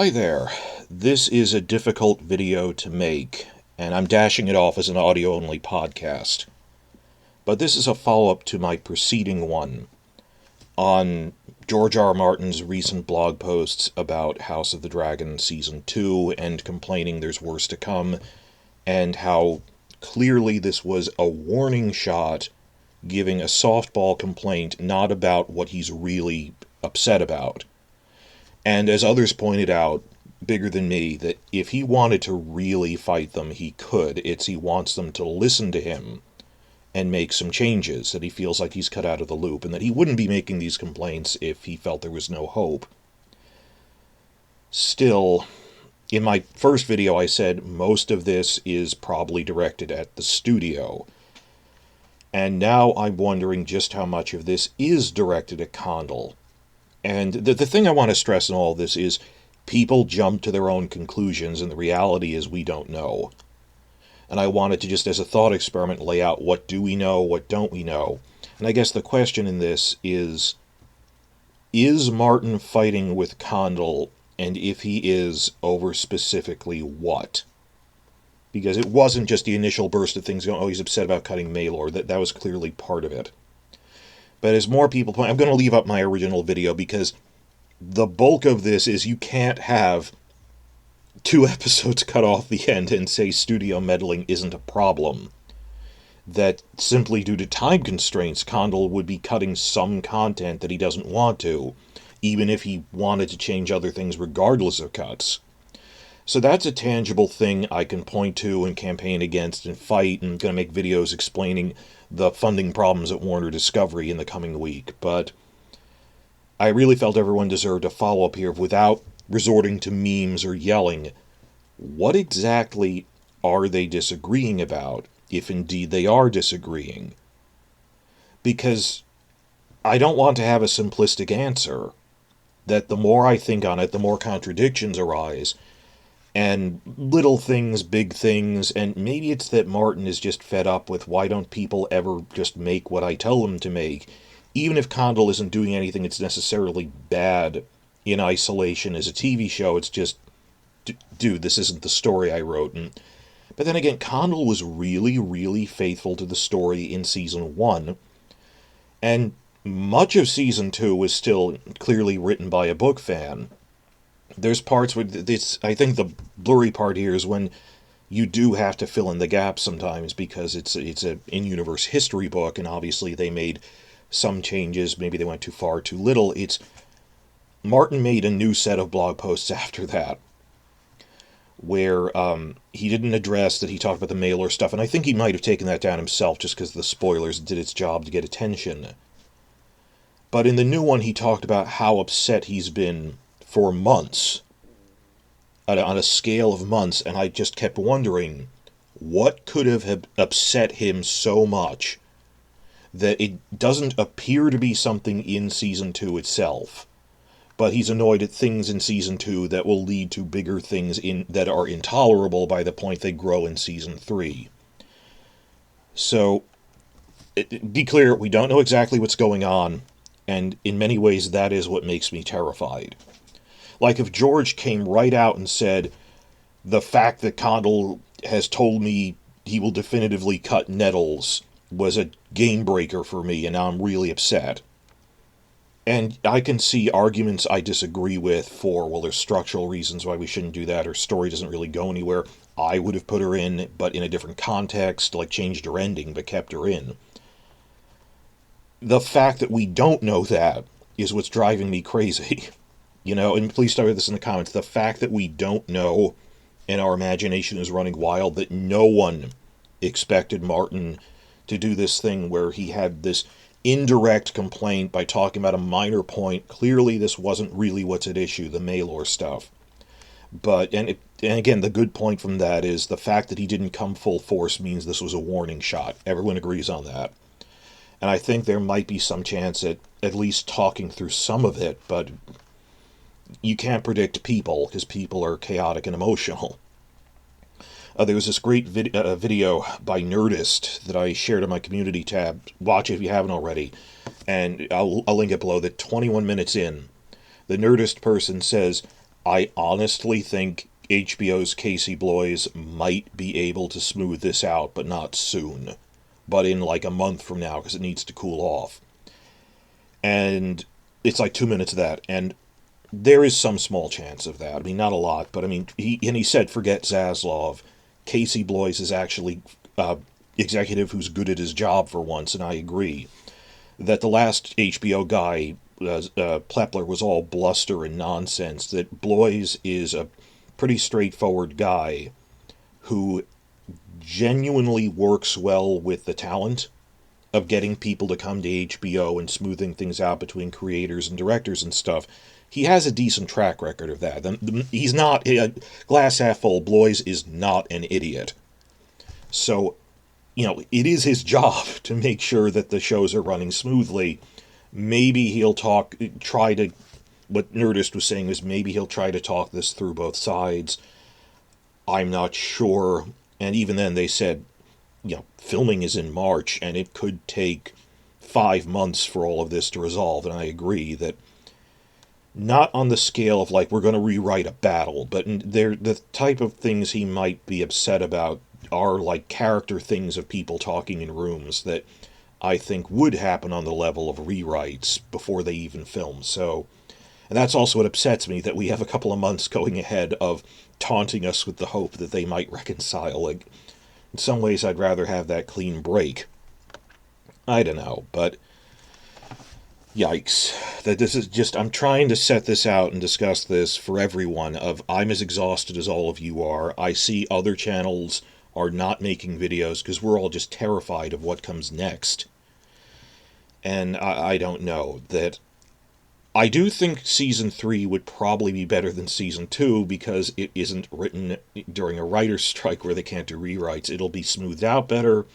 Hi there. This is a difficult video to make, and I'm dashing it off as an audio-only podcast. But this is a follow-up to my preceding one on George R. R. Martin's recent blog posts about House of the Dragon Season 2 and complaining there's worse to come, and how clearly this was a warning shot giving a softball complaint not about what he's really upset about. And as others pointed out, bigger than me, that if he wanted to really fight them, he could. It's he wants them to listen to him and make some changes, that he feels like he's cut out of the loop, and that he wouldn't be making these complaints if he felt there was no hope. Still, in my first video I said most of this is probably directed at the studio. And now I'm wondering just how much of this is directed at Condal. And the thing I want to stress in all of this is people jump to their own conclusions, and the reality is we don't know. And I wanted to just, as a thought experiment, lay out what do we know, what don't we know. And I guess the question in this is Martin fighting with Condal, and if he is, over specifically what? Because it wasn't just the initial burst of things going, oh, he's upset about cutting Maelor. That was clearly part of it. But as more people point, I'm going to leave up my original video because the bulk of this is you can't have 2 episodes cut off the end and say studio meddling isn't a problem. That simply due to time constraints, Condal would be cutting some content that he doesn't want to, even if he wanted to change other things regardless of cuts. So that's a tangible thing I can point to and campaign against and fight, and I'm going to make videos explaining the funding problems at Warner Discovery in the coming week. But I really felt everyone deserved a follow-up here without resorting to memes or yelling. What exactly are they disagreeing about, if indeed they are disagreeing? Because I don't want to have a simplistic answer, that the more I think on it, the more contradictions arise, and little things, big things, and maybe it's that Martin is just fed up with why don't people ever just make what I tell them to make, even if Condal isn't doing anything that's necessarily bad in isolation as a TV show. It's just, dude, this isn't the story I wrote. But then again, Condal was really, really faithful to the story in Season 1, and much of Season 2 was still clearly written by a book fan. There's parts where I think the blurry part here is when you do have to fill in the gaps sometimes because it's a in-universe history book, and obviously they made some changes. Maybe they went too far, too little. Martin made a new set of blog posts after that, where he didn't address that he talked about the Maelor stuff, and I think he might have taken that down himself just because the spoilers did its job to get attention. But in the new one, he talked about how upset he's been for months, on a scale of months, and I just kept wondering, what could have upset him so much that it doesn't appear to be something in Season 2 itself, but he's annoyed at things in Season 2 that will lead to bigger things that are intolerable by the point they grow in Season 3. So, be clear, we don't know exactly what's going on, and in many ways that is what makes me terrified. Like if George came right out and said, the fact that Condal has told me he will definitively cut Nettles was a game breaker for me, and now I'm really upset. And I can see arguments I disagree with for, well, there's structural reasons why we shouldn't do that, or story doesn't really go anywhere. I would have put her in, but in a different context, like changed her ending, but kept her in. The fact that we don't know that is what's driving me crazy. And please start with this in the comments. The fact that we don't know, and our imagination is running wild, that no one expected Martin to do this thing where he had this indirect complaint by talking about a minor point. Clearly this wasn't really what's at issue, the Maelor stuff. But, and again, the good point from that is the fact that he didn't come full force means this was a warning shot. Everyone agrees on that. And I think there might be some chance at least talking through some of it, but you can't predict people, because people are chaotic and emotional. There was this great video by Nerdist that I shared on my community tab. Watch it if you haven't already. And I'll link it below. That 21 minutes in, the Nerdist person says, I honestly think HBO's Casey Bloys might be able to smooth this out, but not soon. But in like a month from now, because it needs to cool off. And it's like 2 minutes of that. And there is some small chance of that. I mean, not a lot, but I mean, he said, forget Zaslav. Casey Bloys is actually executive who's good at his job for once, and I agree. That the last HBO guy, Plepler, was all bluster and nonsense. That Bloys is a pretty straightforward guy who genuinely works well with the talent of getting people to come to HBO and smoothing things out between creators and directors and stuff. He has a decent track record of that. He's not, glass half full, Bloys is not an idiot. So, it is his job to make sure that the shows are running smoothly. Maybe he'll try to, what Nerdist was saying is maybe he'll try to talk this through both sides. I'm not sure. And even then they said, filming is in March, and it could take 5 months for all of this to resolve. And I agree that not on the scale of like we're going to rewrite a battle, but the type of things he might be upset about are like character things of people talking in rooms that I think would happen on the level of rewrites before they even film. So, and that's also what upsets me, that we have a couple of months going ahead of taunting us with the hope that they might reconcile. Like, in some ways, I'd rather have that clean break. I don't know, but yikes. That this is just, I'm trying to set this out and discuss this for everyone of I'm as exhausted as all of you are. I see other channels are not making videos because we're all just terrified of what comes next. And I don't know. That I do think Season 3 would probably be better than Season 2 because it isn't written during a writer's strike where they can't do rewrites. It'll be smoothed out better.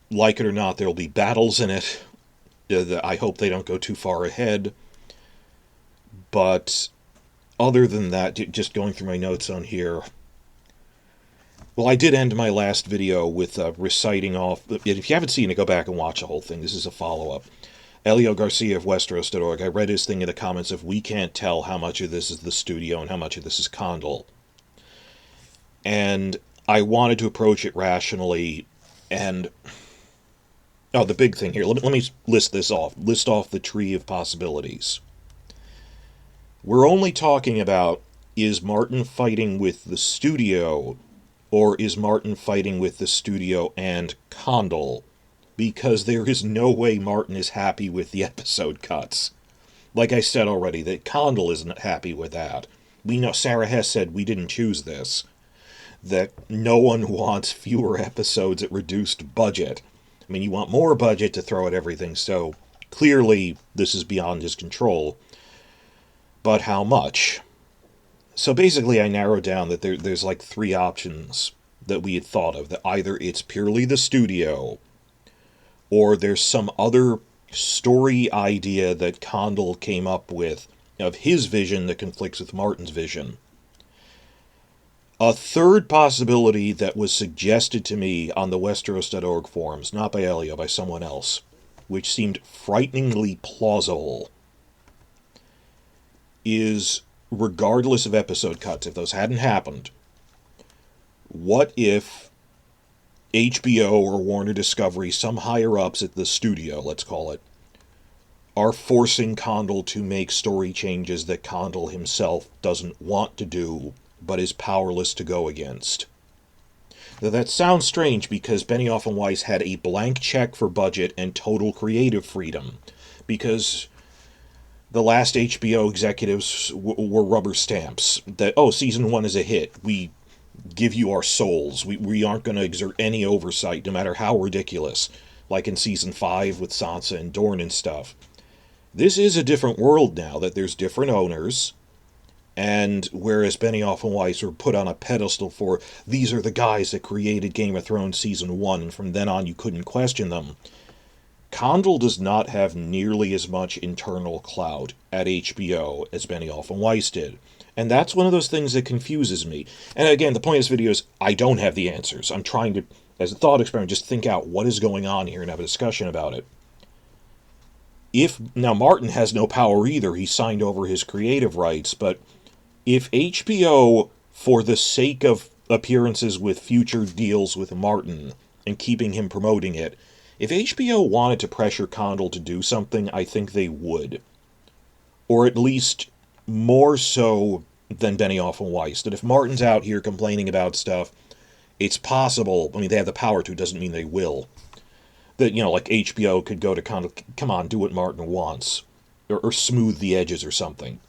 Like it or not, there'll be battles in it. I hope they don't go too far ahead. But other than that, just going through my notes on here, well, I did end my last video with reciting off. If you haven't seen it, go back and watch the whole thing. This is a follow-up. Elio Garcia of Westeros.org, I read his thing in the comments of we can't tell how much of this is the studio and how much of this is Condal. And I wanted to approach it rationally, and the big thing here, let me list this off. List off the tree of possibilities. We're only talking about, is Martin fighting with the studio, or is Martin fighting with the studio and Condal? Because there is no way Martin is happy with the episode cuts. Like I said already, that Condal isn't happy with that. We know Sarah Hess said we didn't choose this. That no one wants fewer episodes at reduced budget. I mean, you want more budget to throw at everything, so clearly this is beyond his control. But how much? So basically I narrowed down that there's like 3 options that we had thought of. That either it's purely the studio, or there's some other story idea that Condal came up with of his vision that conflicts with Martin's vision. A third possibility that was suggested to me on the Westeros.org forums, not by Elio, by someone else, which seemed frighteningly plausible, is, regardless of episode cuts, if those hadn't happened, what if HBO or Warner Discovery, some higher-ups at the studio, let's call it, are forcing Condal to make story changes that Condal himself doesn't want to do, but is powerless to go against. Now, that sounds strange because Benioff and Weiss had a blank check for budget and total creative freedom, because the last HBO executives were rubber stamps. That, season 1 is a hit. We give you our souls. We aren't going to exert any oversight, no matter how ridiculous, like in season 5 with Sansa and Dorne and stuff. This is a different world now, that there's different owners, and whereas Benioff and Weiss were put on a pedestal for, these are the guys that created Game of Thrones season 1, and from then on you couldn't question them, Condal does not have nearly as much internal clout at HBO as Benioff and Weiss did. And that's one of those things that confuses me. And again, the point of this video is I don't have the answers. I'm trying to, as a thought experiment, just think out what is going on here and have a discussion about it. Now Martin has no power either. He signed over his creative rights, but If HBO, for the sake of appearances with future deals with Martin and keeping him promoting it, if HBO wanted to pressure Condal to do something, I think they would. Or at least more so than Benioff and Weiss. That if Martin's out here complaining about stuff, it's possible, I mean, they have the power to, doesn't mean they will, that, like HBO could go to Condal, come on, do what Martin wants, or smooth the edges or something.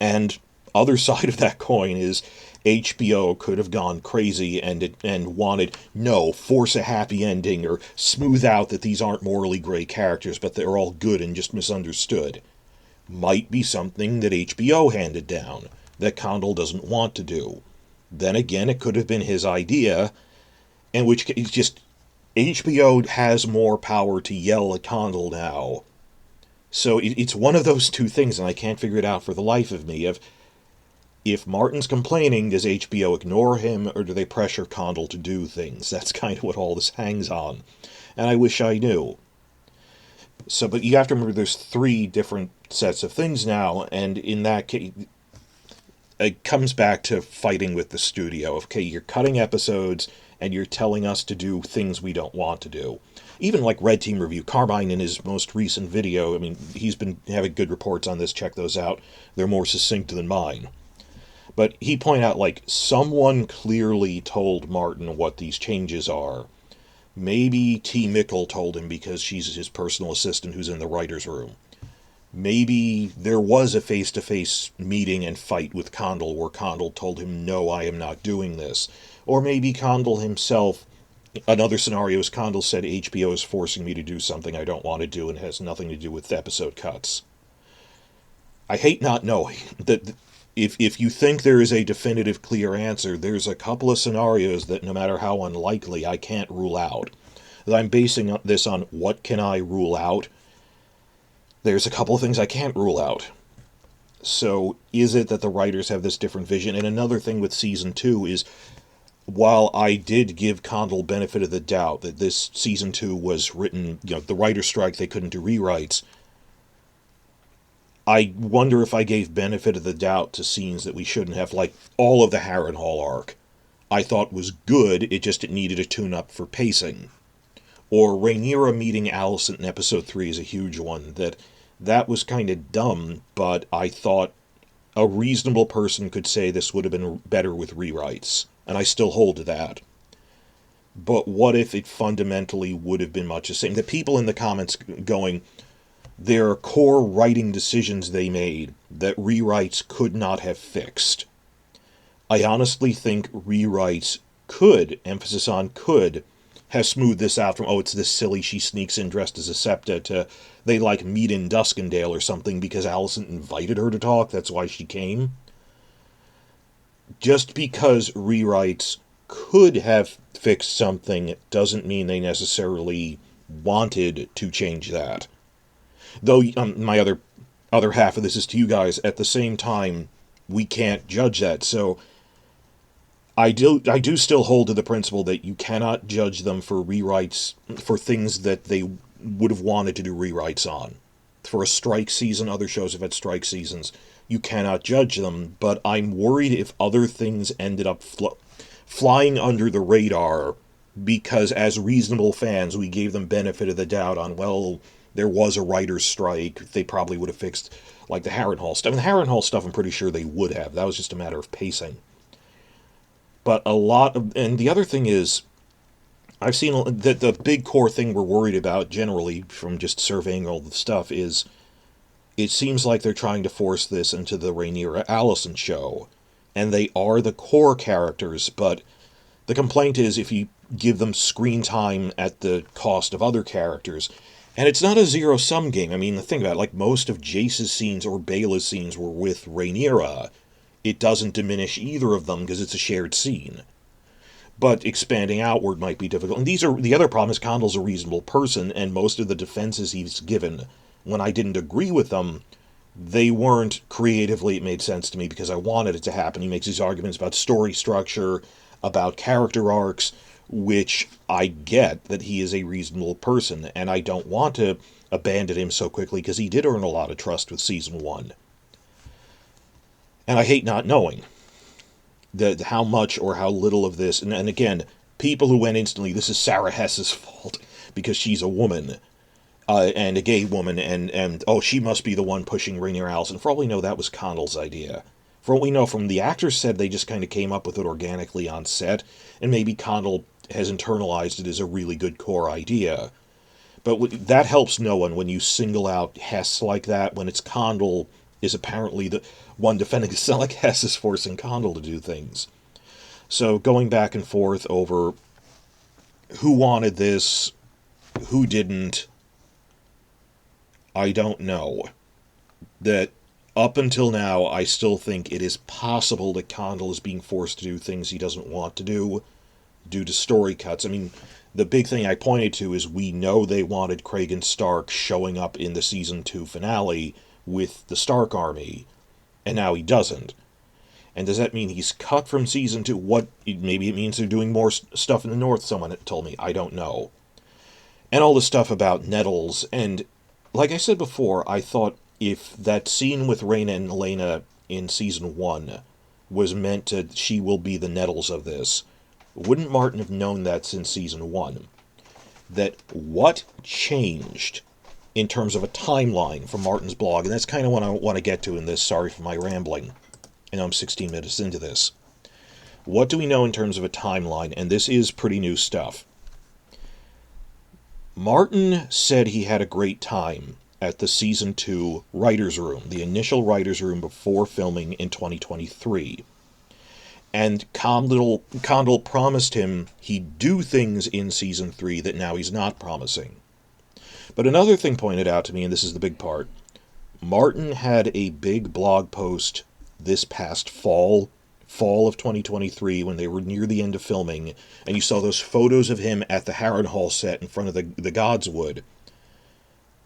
And other side of that coin is HBO could have gone crazy and wanted, no, force a happy ending or smooth out that these aren't morally gray characters, but they're all good and just misunderstood. Might be something that HBO handed down that Condal doesn't want to do. Then again, it could have been his idea, in which case just HBO has more power to yell at Condal now. So it's one of those two things, and I can't figure it out for the life of me. If Martin's complaining, does HBO ignore him, or do they pressure Condal to do things? That's kind of what all this hangs on. And I wish I knew. So, but you have to remember there's 3 different sets of things now, and in that case, it comes back to fighting with the studio. Okay, you're cutting episodes, and you're telling us to do things we don't want to do. Even like Red Team Review, Carmine in his most recent video, I mean, he's been having good reports on this, check those out. They're more succinct than mine. But he pointed out, like, someone clearly told Martin what these changes are. Maybe T. Mickle told him because she's his personal assistant who's in the writer's room. Maybe there was a face-to-face meeting and fight with Condal where Condal told him, no, I am not doing this. Or maybe Condal himself, another scenario is Condal said HBO is forcing me to do something I don't want to do and has nothing to do with episode cuts. I hate not knowing that if you think there is a definitive clear answer, there's a couple of scenarios that no matter how unlikely, I can't rule out. I'm basing this on what can I rule out. There's a couple of things I can't rule out. So is it that the writers have this different vision? And another thing with season 2 is, while I did give Condal benefit of the doubt that this season 2 was written, the writer's strike, they couldn't do rewrites, I wonder if I gave benefit of the doubt to scenes that we shouldn't have, like all of the Harrenhal arc. I thought was good, it needed a tune-up for pacing. Or Rhaenyra meeting Alicent in episode 3 is a huge one, that was kind of dumb, but I thought a reasonable person could say this would have been better with rewrites, and I still hold to that. But what if it fundamentally would have been much the same? The people in the comments going, there are core writing decisions they made that rewrites could not have fixed. I honestly think rewrites could, emphasis on could, have smoothed this out from, oh, it's this silly she sneaks in dressed as a septa, to they meet in Duskendale or something because Alicent invited her to talk, that's why she came. Just because rewrites could have fixed something doesn't mean they necessarily wanted to change that. Though my other half of this is to you guys, at the same time, we can't judge that, so I do still hold to the principle that you cannot judge them for rewrites, for things that they would have wanted to do rewrites on. For a strike season, other shows have had strike seasons, you cannot judge them, but I'm worried if other things ended up flying under the radar because as reasonable fans we gave them benefit of the doubt on, well, there was a writer's strike, they probably would have fixed, like the Harrenhal stuff. And the Harrenhal stuff I'm pretty sure they would have. That was just a matter of pacing. But and the other thing is, I've seen that the big core thing we're worried about generally from just surveying all the stuff is, it seems like they're trying to force this into the Rhaenyra Alicent show. And they are the core characters, but the complaint is if you give them screen time at the cost of other characters. And it's not a zero-sum game. I mean, think about it, like most of Jace's scenes or Baela's scenes were with Rhaenyra. It doesn't diminish either of them because it's a shared scene. But expanding outward might be difficult. And the other problem is Condal's a reasonable person, and most of the defenses he's given, when I didn't agree with them, they weren't creatively, it made sense to me because I wanted it to happen. He makes these arguments about story structure, about character arcs, which I get that he is a reasonable person, and I don't want to abandon him so quickly because he did earn a lot of trust with season 1. And I hate not knowing how much or how little of this, and again, people who went instantly, this is Sarah Hess's fault because she's a woman, and a gay woman, and oh, she must be the one pushing Rainier Allison. For all we know, that was Condal's idea. For all we know, from the actors said, they just kind of came up with it organically on set, and maybe Condal has internalized it as a really good core idea. But that helps no one when you single out Hess like that, when it's Condal is apparently the one defending. It's not like Hess is forcing Condal to do things. So going back and forth over who wanted this, who didn't, I don't know. That up until now, I still think it is possible that Condal is being forced to do things he doesn't want to do due to story cuts. I mean, the big thing I pointed to is we know they wanted Kragan Stark showing up in the Season 2 finale with the Stark army, and now he doesn't. And does that mean he's cut from Season 2? What? Maybe it means they're doing more stuff in the North, someone told me. I don't know. And all the stuff about Nettles, and like I said before, I thought if that scene with Rhaena and Elena in Season 1 was meant to, she will be the Nettles of this, wouldn't Martin have known that since Season 1? That what changed in terms of a timeline from Martin's blog, and that's kind of what I want to get to in this, sorry for my rambling, and I'm 16 minutes into this. What do we know in terms of a timeline? And this is pretty new stuff. Martin said he had a great time at the Season 2 writer's room, the initial writer's room before filming in 2023. And Condal promised him he'd do things in Season 3 that now he's not promising. But another thing pointed out to me, and this is the big part, Martin had a big blog post this past fall of 2023, when they were near the end of filming, and you saw those photos of him at the Harrenhal set in front of the Godswood.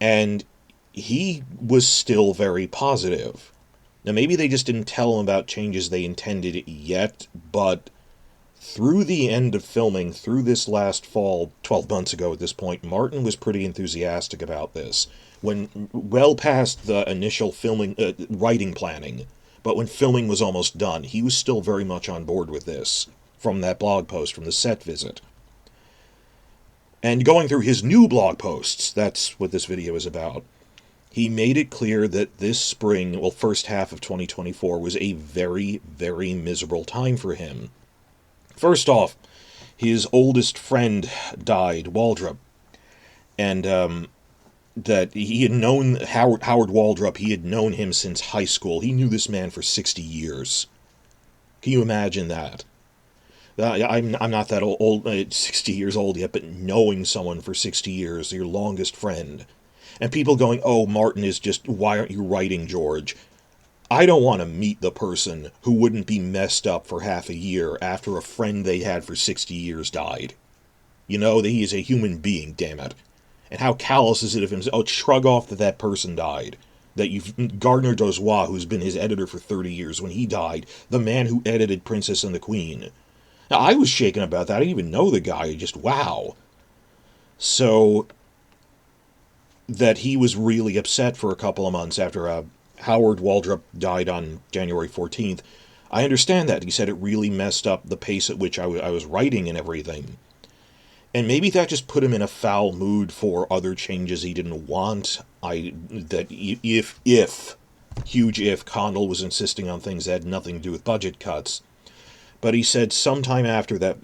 And he was still very positive. Now, maybe they just didn't tell him about changes they intended yet, but through the end of filming, through this last fall, 12 months ago at this point, Martin was pretty enthusiastic about this. When well past the initial filming, writing planning, but when filming was almost done, he was still very much on board with this, from that blog post, from the set visit. And going through his new blog posts, that's what this video is about, he made it clear that this spring, well, first half of 2024, was a very, very miserable time for him. First off, his oldest friend died, Waldrop, and that he had known Howard Waldrop, he had known him since high school. He knew this man for 60 years. Can you imagine that? I'm not that old, 60 years old yet, but knowing someone for 60 years, your longest friend. And people going, oh, Martin is just, why aren't you writing, George? I don't want to meet the person who wouldn't be messed up for half a year after a friend they had for 60 years died. You know, that he is a human being, damn it. And how callous is it of him to, shrug off that person died. That you've, Gardner Dozois, who's been his editor for 30 years, when he died, the man who edited Princess and the Queen. Now, I was shaken about that. I didn't even know the guy. Just, wow. So, that he was really upset for a couple of months after Howard Waldrop died on January 14th. I understand that. He said it really messed up the pace at which I was writing and everything. And maybe that just put him in a foul mood for other changes he didn't want. If Condal was insisting on things that had nothing to do with budget cuts. But he said sometime after that,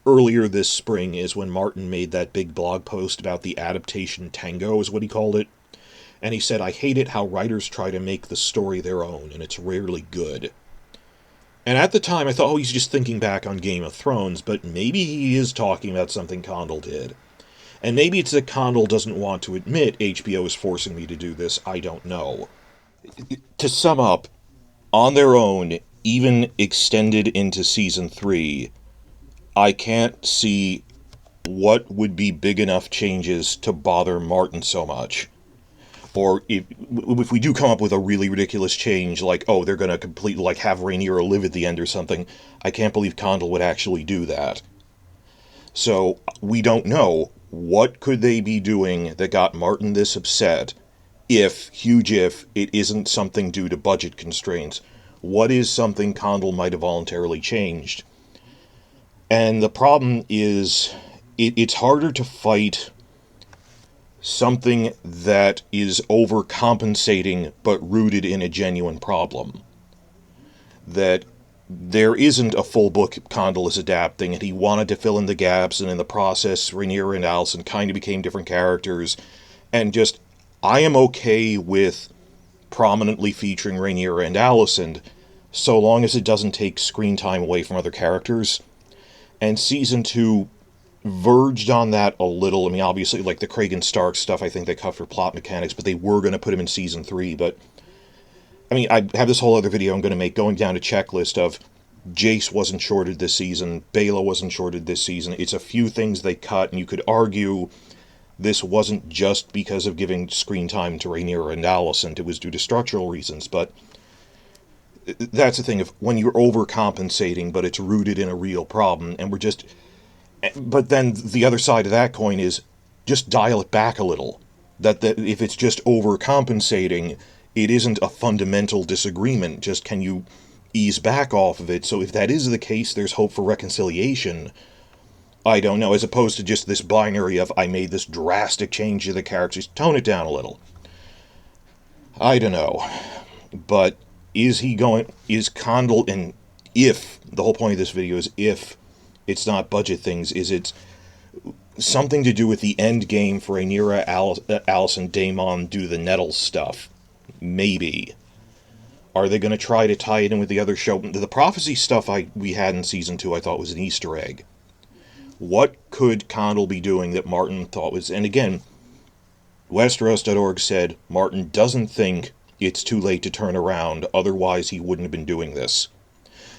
earlier this spring, is when Martin made that big blog post about the adaptation tango, is what he called it. And he said, I hate it how writers try to make the story their own, and it's rarely good. And at the time, I thought, oh, he's just thinking back on Game of Thrones, but maybe he is talking about something Condal did. And maybe it's that Condal doesn't want to admit HBO is forcing me to do this, I don't know. To sum up, on their own, even extended into Season 3, I can't see what would be big enough changes to bother Martin so much. Or if we do come up with a really ridiculous change, like, oh, they're going to completely, like, have Rhaenyra live at the end or something, I can't believe Condal would actually do that. So, we don't know. What could they be doing that got Martin this upset, if, huge if, it isn't something due to budget constraints? What is something Condal might have voluntarily changed? And the problem is, it's harder to fight something that is overcompensating but rooted in a genuine problem. That there isn't a full book Condal is adapting, and he wanted to fill in the gaps, and in the process, Rhaenyra and Alicent kind of became different characters. And just, I am okay with prominently featuring Rhaenyra and Alicent, so long as it doesn't take screen time away from other characters. And Season 2 verged on that a little. I mean, obviously, like the Kragan Stark stuff, I think they cut for plot mechanics, but they were going to put him in Season 3, but I mean, I have this whole other video I'm going to make going down a checklist of Jace wasn't shorted this season, Baela wasn't shorted this season. It's a few things they cut, and you could argue this wasn't just because of giving screen time to Rhaenyra and Alicent. It was due to structural reasons, but that's the thing of when you're overcompensating, but it's rooted in a real problem, and we're just... But then the other side of that coin is just dial it back a little. That if it's just overcompensating, it isn't a fundamental disagreement, just can you ease back off of it? So if that is the case, there's hope for reconciliation. I don't know, as opposed to just this binary of, I made this drastic change to the characters, tone it down a little. I don't know. But is Condal, and if, the whole point of this video is if it's not budget things, is it something to do with the end game for Rhaenyra, Alicent, Daemon, do the Nettles stuff? Maybe. Are they going to try to tie it in with the other show? The prophecy stuff we had in Season 2 I thought was an Easter egg. What could Condal be doing that Martin thought was... And again, Westeros.org said Martin doesn't think it's too late to turn around, otherwise he wouldn't have been doing this.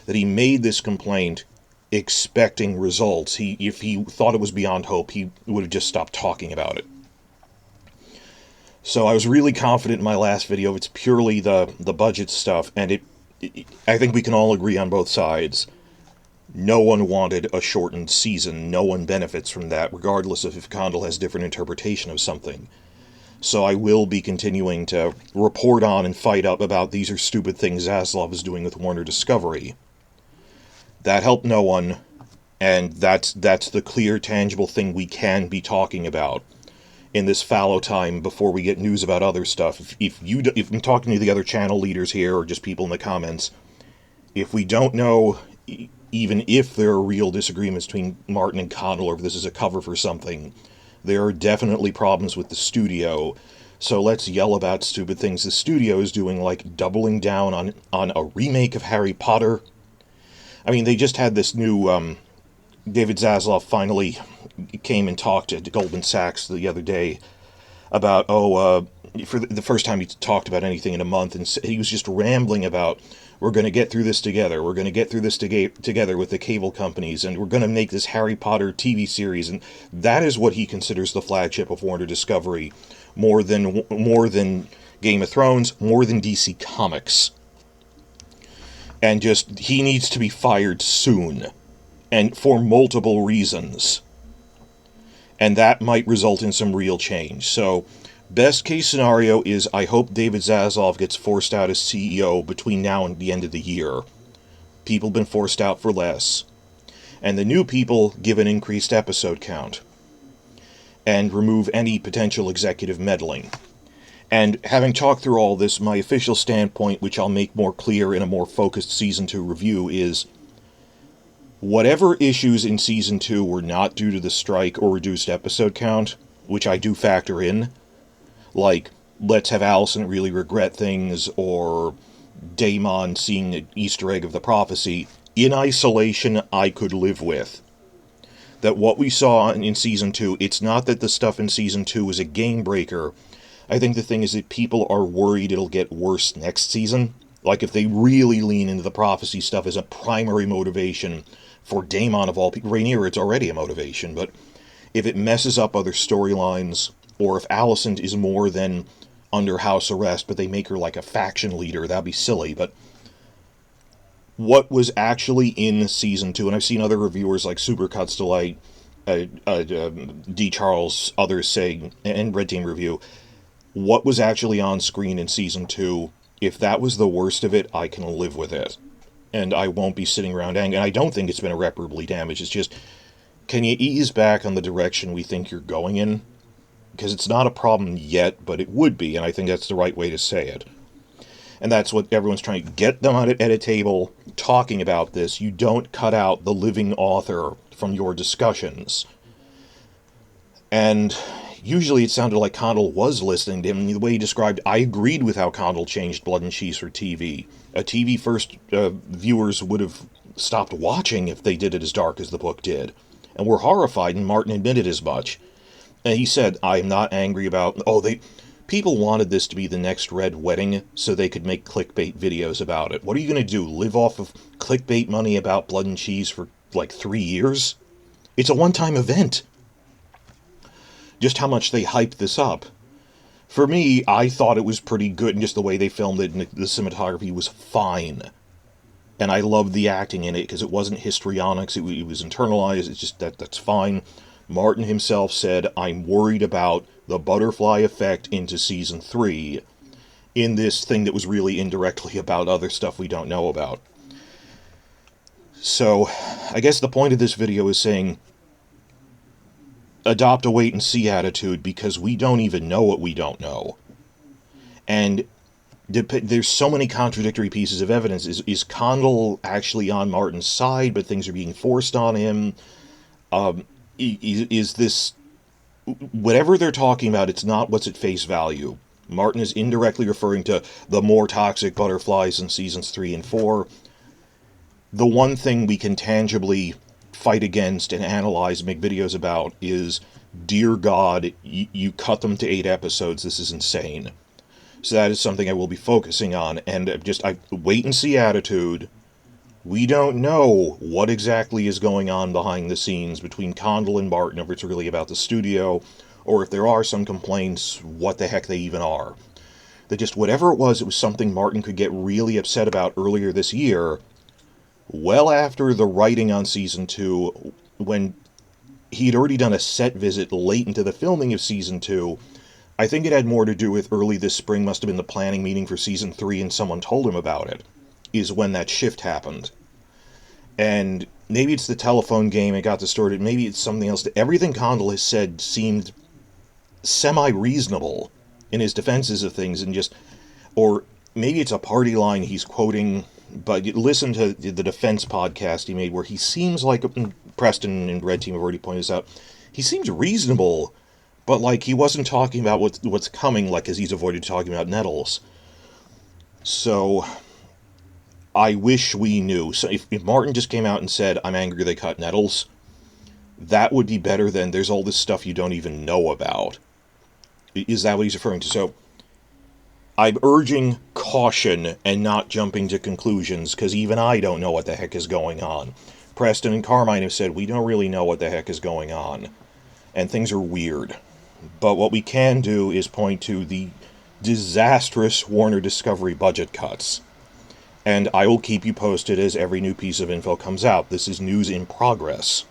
That he made this complaint expecting results. If he thought it was beyond hope, he would have just stopped talking about it. So I was really confident in my last video. It's purely the budget stuff, and I think we can all agree on both sides. No one wanted a shortened season. No one benefits from that, regardless of if Condal has different interpretation of something. So I will be continuing to report on and fight up about these are stupid things Zaslav is doing with Warner Discovery. That helped no one, and that's the clear, tangible thing we can be talking about in this fallow time before we get news about other stuff. If I'm talking to the other channel leaders here, or just people in the comments, if we don't know, even if there are real disagreements between Martin and Condal, or if this is a cover for something, there are definitely problems with the studio. So let's yell about stupid things the studio is doing, like doubling down on a remake of Harry Potter. I mean, they just had this new... David Zaslav finally came and talked to Goldman Sachs the other day about, for the first time he talked about anything in a month, and he was just rambling about, we're going to get through this together, we're going to get through this together with the cable companies, and we're going to make this Harry Potter TV series, and that is what he considers the flagship of Warner Discovery, more than Game of Thrones, more than DC Comics. And just, he needs to be fired soon. And for multiple reasons. And that might result in some real change. So, best case scenario is I hope David Zaslav gets forced out as CEO between now and the end of the year. People have been forced out for less. And the new people give an increased episode count. And remove any potential executive meddling. And having talked through all this, my official standpoint, which I'll make more clear in a more focused Season 2 review, is... whatever issues in Season 2 were not due to the strike or reduced episode count, which I do factor in, like, let's have Alicent really regret things, or Daemon seeing the Easter egg of the prophecy, in isolation, I could live with. That what we saw in Season 2, it's not that the stuff in Season 2 is a game breaker. I think the thing is that people are worried it'll get worse next season. Like, if they really lean into the prophecy stuff as a primary motivation for Daemon of all people, Rhaenyra, it's already a motivation, but if it messes up other storylines, or if Alicent is more than under house arrest, but they make her like a faction leader, that'd be silly, but what was actually in Season 2, and I've seen other reviewers like Supercuts Delight, D. Charles, others saying, and Red Team Review, what was actually on screen in Season 2 If that was the worst of it, I can live with it. And I won't be sitting around angry. And I don't think it's been irreparably damaged. It's just, can you ease back on the direction we think you're going in? Because it's not a problem yet, but it would be, and I think that's the right way to say it. And that's what everyone's trying to get them at a table talking about this. You don't cut out the living author from your discussions. And usually it sounded like Condal was listening to him. The way he described, I agreed with how Condal changed Blood and Cheese for TV. TV first viewers would have stopped watching if they did it as dark as the book did. And were horrified, and Martin admitted as much. And he said, I'm not angry about... People wanted this to be the next Red Wedding so they could make clickbait videos about it. What are you going to do? Live off of clickbait money about Blood and Cheese for, 3 years? It's a one-time event. Just how much they hyped this up. For me, I thought it was pretty good, and just the way they filmed it, and the cinematography was fine. And I loved the acting in it, because it wasn't histrionics, it was internalized, it's just, that's fine. Martin himself said, I'm worried about the butterfly effect into season 3 in this thing that was really indirectly about other stuff we don't know about. So, I guess the point of this video is saying, adopt a wait-and-see attitude, because we don't even know what we don't know. And there's so many contradictory pieces of evidence. Is Condal actually on Martin's side, but things are being forced on him? Is this... Whatever they're talking about, it's not what's at face value. Martin is indirectly referring to the more toxic butterflies in seasons 3 and 4. The one thing we can tangibly fight against and analyze and make videos about is, dear God, you cut them to 8 episodes, this is insane. So that is something I will be focusing on, and just wait-and-see attitude. We don't know what exactly is going on behind the scenes between Condal and Martin, if it's really about the studio, or if there are some complaints, what the heck they even are. That just whatever it was something Martin could get really upset about earlier this year, well after the writing on Season 2, when he'd already done a set visit late into the filming of Season 2. I think it had more to do with early this spring, must have been the planning meeting for Season 3, and someone told him about it, is when that shift happened. And maybe it's the telephone game, it got distorted, maybe it's something else. Everything Condal has said seemed semi-reasonable in his defenses of things, and just... Or maybe it's a party line he's quoting, but listen to the defense podcast he made, where he seems like... Preston and Red Team have already pointed this out. He seems reasonable, but he wasn't talking about what's coming, as he's avoided talking about Nettles. So... I wish we knew. So if Martin just came out and said, I'm angry they cut Nettles, that would be better than there's all this stuff you don't even know about. Is that what he's referring to? So, I'm urging caution and not jumping to conclusions, because even I don't know what the heck is going on. Preston and Carmine have said, we don't really know what the heck is going on. And things are weird. But what we can do is point to the disastrous Warner Discovery budget cuts. And I will keep you posted as every new piece of info comes out. This is news in progress.